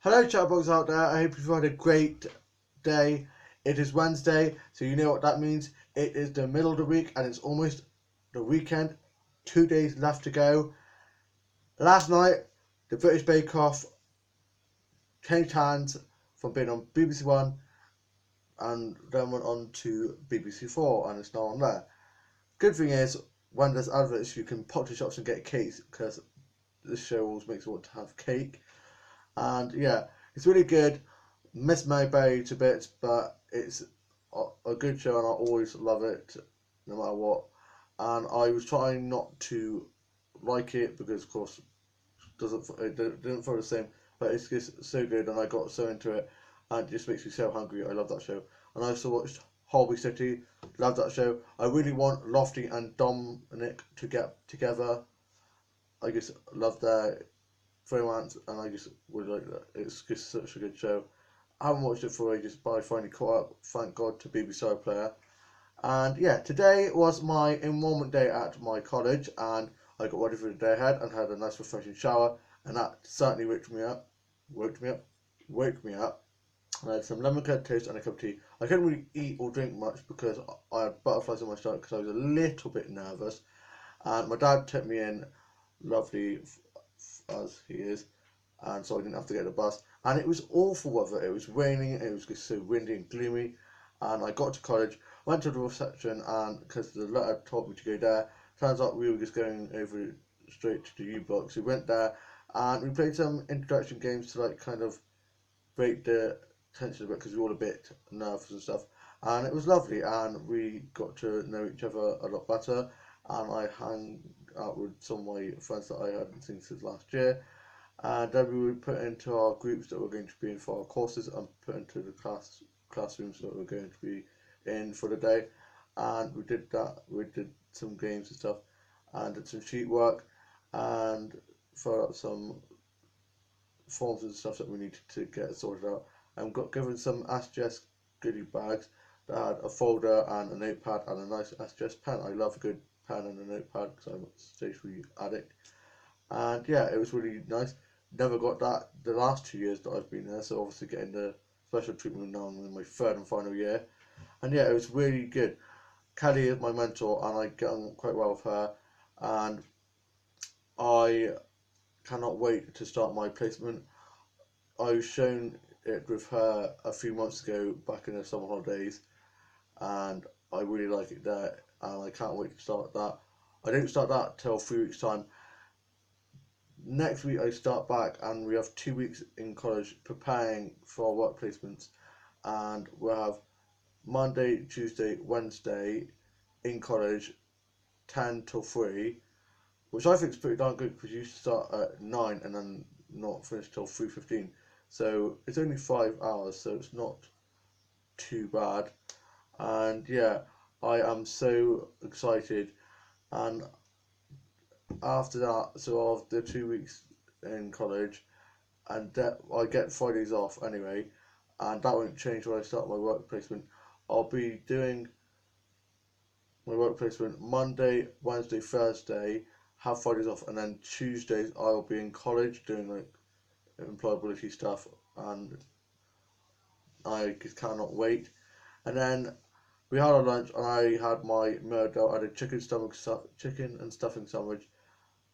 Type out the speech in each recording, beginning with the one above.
Hello chatbox out there, I hope you've had a great day. It is Wednesday, so you know what that means. It is the middle of the week and it's almost the weekend. 2 days left to go. Last night, the British Bake Off changed hands from being on BBC One and then went on to BBC Four and it's now on there. Good thing is, when there's adverts, you can pop to shops and get cakes because this show always makes me want to have cake. And yeah, it's really good. Miss Mayberry to bits, but it's a good show and I always love it no matter what. And I was trying not to like it because, of course, it didn't feel the same. But it's just so good and I got so into it and it just makes me so hungry. I love that show. And I also watched Holby City, love that show. I really want Lofty and Dominic to get together. I just love their romance and I just really like that. It's just such a good show. I haven't watched it for ages, but I finally caught up, thank God, to BBC iPlayer. And yeah, today was my enrolment day at my college, and I got ready for the day ahead and had a nice refreshing shower, and that certainly woke me up. Woke me up. And I had some lemon curd toast and a cup of tea. I couldn't really eat or drink much because I had butterflies in my stomach because I was a little bit nervous. And my dad took me in, lovely as he is, and so I didn't have to get the bus. And it was awful weather. It was raining. It was just so windy and gloomy. And I got to college, went to the reception, and because the letter told me to go there, turns out we were just going over straight to the U-Box. We went there and we played some introduction games to like kind of break the tension a bit because we were all a bit nervous and stuff. And it was lovely, and we got to know each other a lot better. And I hung out with some of my friends that I hadn't seen since last year. And then we were put into our groups that we're going to be in for our courses and put into the classrooms that we're going to be in for the day. And we did that. We did some games and stuff, and did some sheet work, and filled out some forms and stuff that we needed to get sorted out. And got given some Ask Jess goodie bags that had a folder and a notepad and a nice Ask Jess pen. I love a good pen and a notepad because I'm a stationery addict. And yeah, it was really nice. Never got that the last 2 years that I've been there, so obviously getting the special treatment now in my third and final year. And yeah, it was really good. Kelly is my mentor, and I get on quite well with her, and I cannot wait to start my placement. I was shown it with her a few months ago back in the summer holidays, and I really like it there, and I can't wait to start that. I don't start that till 3 weeks time. Next week I start back and we have 2 weeks in college preparing for our work placements, and we'll have Monday, Tuesday, Wednesday in college 10 till 3, which I think is pretty darn good because you start at 9 and then not finish till 3:15, so it's only 5 hours, so it's not too bad. And yeah, I am so excited. And after that, so after 2 weeks in college, and that I get Fridays off anyway, and that won't change when I start my work placement. I'll be doing my work placement Monday, Wednesday, Thursday, have Fridays off, and then Tuesdays I'll be in college doing like employability stuff, and I just cannot wait. And then we had our lunch, and I had my murder. I had a chicken and stuffing sandwich,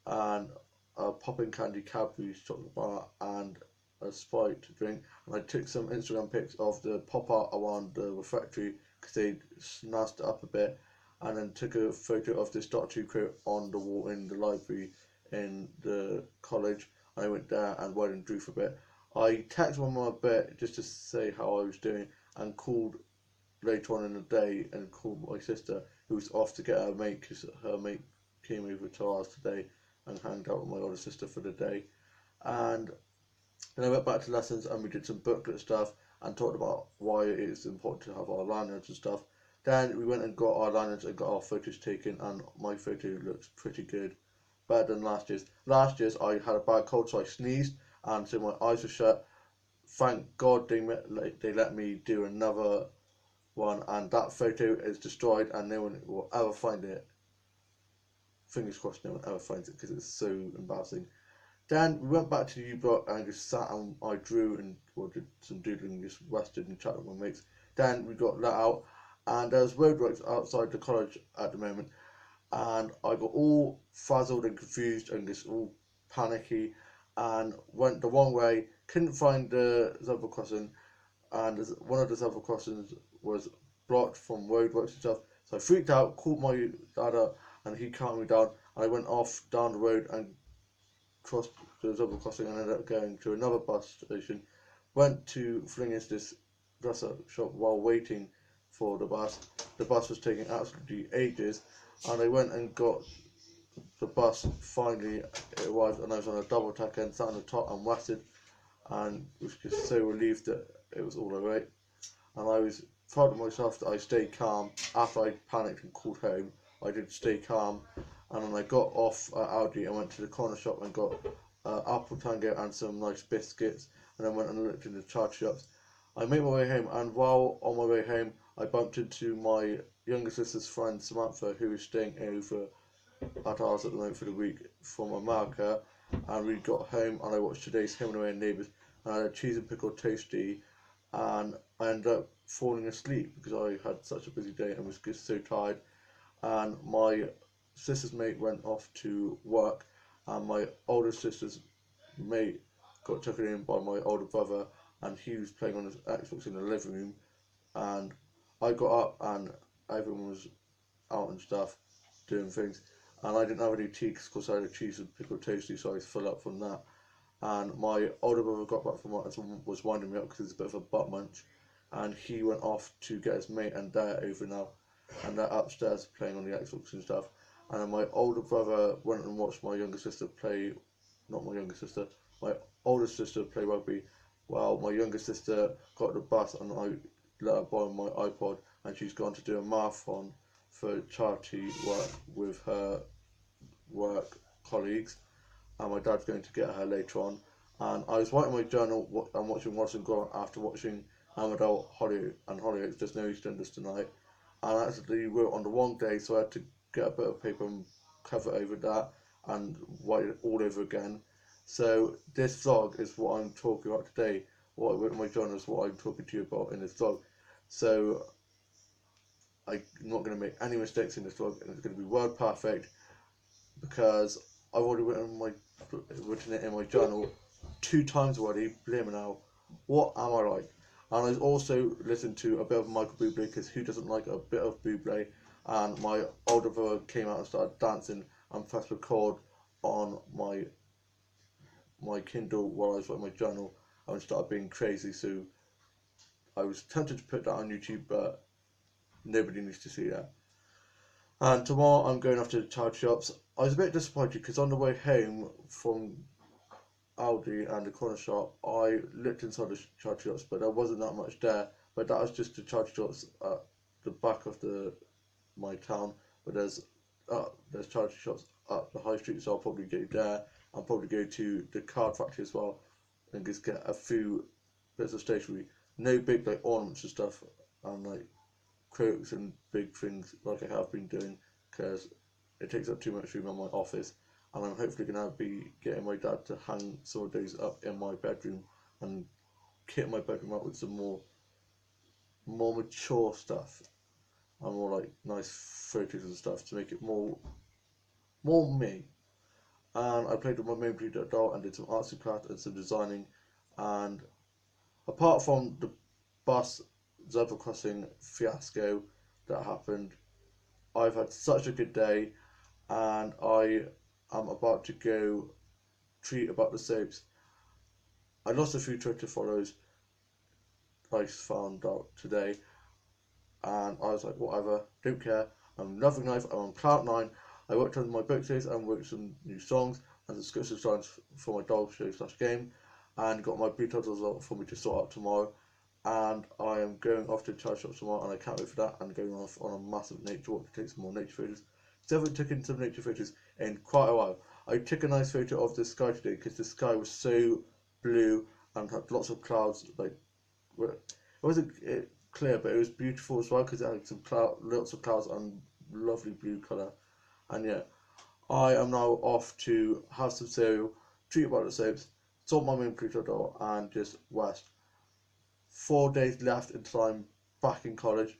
and a popping candy Cadbury's chocolate bar, and a Sprite drink. And I took some Instagram pics of the pop art around the refectory because they snazzed it up a bit, and then took a photo of this Doctor Who quote on the wall in the library in the college. I went there and went and drew for a bit. I texted my mum a bit just to say how I was doing, and called later on in the day and called my sister who was off to get her mate because her mate came over to ours today and hanged out with my older sister for the day. And then I went back to lessons and we did some booklet stuff and talked about why it is important to have our lanyards and stuff. Then we went and got our lanyards and got our photos taken, and my photo looks pretty good, better than last year's. Last year's I had a bad cold, so I sneezed, and so my eyes were shut. Thank God they let me do another one, and that photo is destroyed and no one will ever find it. Fingers crossed no one ever finds it because it's so embarrassing. Then we went back to the U Block and just sat and I drew and did some doodling, just rested and chatted with my mates. Then we got let out, and there's roadworks outside the college at the moment, and I got all frazzled and confused and just all panicky, and went the wrong way. Couldn't find the zebra crossing, and one of the zebra crossings was blocked from roadworks and stuff. So I freaked out, called my dad up, and he calmed me down. I went off down the road and crossed the zebra crossing and ended up going to another bus station. Went to Flingis's dress up shop while waiting for the bus. The bus was taking absolutely ages, and I went and got the bus. Finally, it arrived, and I was on a double decker and sat on the top and rested, and was just so relieved that it was all alright. And I was proud of myself that I stayed calm after I panicked and called home. I did stay calm, and then I got off at Aldi and went to the corner shop and got apple tango and some nice biscuits, and then went and looked in the charge shops. I made my way home, and while on my way home, I bumped into my younger sister's friend Samantha, who was staying over at ours at the moment for the week from America, and we got home and I watched today's Home and Away and Neighbours, and I had a cheese and pickle toasty, and I ended up falling asleep because I had such a busy day and was just so tired. And my sister's mate went off to work, and my older sister's mate got taken in by my older brother, and he was playing on his Xbox in the living room, and I got up and everyone was out and stuff doing things, and I didn't have any tea because I had a cheese and pickle toasty, so I was full up from that. And my older brother got back from work and was winding me up because he's a bit of a butt munch, and he went off to get his mate, and they're over now, and they're upstairs playing on the Xbox and stuff. And then my older brother went and watched my younger sister play, not my younger sister, my older sister play rugby, while my younger sister got the bus and I let her borrow my iPod, and she's gone to do a marathon for charity work with her work colleagues, and my dad's going to get her later on. And I was writing my journal and watching Watson Gore after watching Amadale Holly and Hollyoaks, There's No EastEnders Tonight, and I actually wrote on the wrong day, so I had to get a bit of paper and cover over that and write it all over again. So this vlog is what I'm talking about today. What I wrote in my journal is what I'm talking to you about in this vlog. So I'm not going to make any mistakes in this vlog, and it's going to be word perfect because I've already written it in my journal 2 times already. Blimey now, what am I like? And I also listened to a bit of Michael Bublé, because who doesn't like a bit of Bublé? And my older brother came out and started dancing and pressed record on my Kindle while I was writing my journal, and started being crazy. So I was tempted to put that on YouTube, but nobody needs to see that. And tomorrow I'm going off to the charge shops. I was a bit disappointed because on the way home from Aldi and the corner shop, I looked inside the charge shops, but there wasn't that much there. But that was just the charge shops at the back of my town. But there's charge shops up the high street, so I'll probably go there. I'll probably go to the card factory as well and just get a few bits of stationery. No big like ornaments and stuff, and like quotes and big things like I have been doing, because it takes up too much room in my office, and I'm hopefully going to be getting my dad to hang some of those up in my bedroom and kit my bedroom up with some more mature stuff and more like nice photos and stuff to make it more me. And I played with my main breeder doll and did some artsy craft and some designing, and apart from the bus zebra crossing fiasco that happened, I've had such a good day, and I am about to go tweet about the soaps. I lost a few Twitter followers, I found out today, and I was like, whatever, don't care. I'm loving life. I'm on cloud nine. I worked on my book series and wrote some new songs and some scripts designs for my dog show slash game, and got my blue result for me to sort out tomorrow. And I am going off to charge shop tomorrow, and I can't wait for that. And going off on a massive nature walk to take some more nature photos. So I haven't taken some nature photos in quite a while. I took a nice photo of the sky today because the sky was so blue and had lots of clouds. Like, it wasn't clear, but it was beautiful as well because it had lots of clouds and lovely blue colour. And yeah, I am now off to have some cereal, treat about the soaps, sort my main preacher door, and just rest. 4 days left until I'm back in college.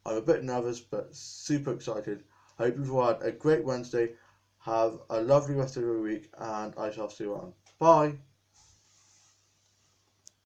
I'm a bit nervous but super excited. I hope you've had a great Wednesday. Have a lovely rest of your week, and I shall see you around. Bye.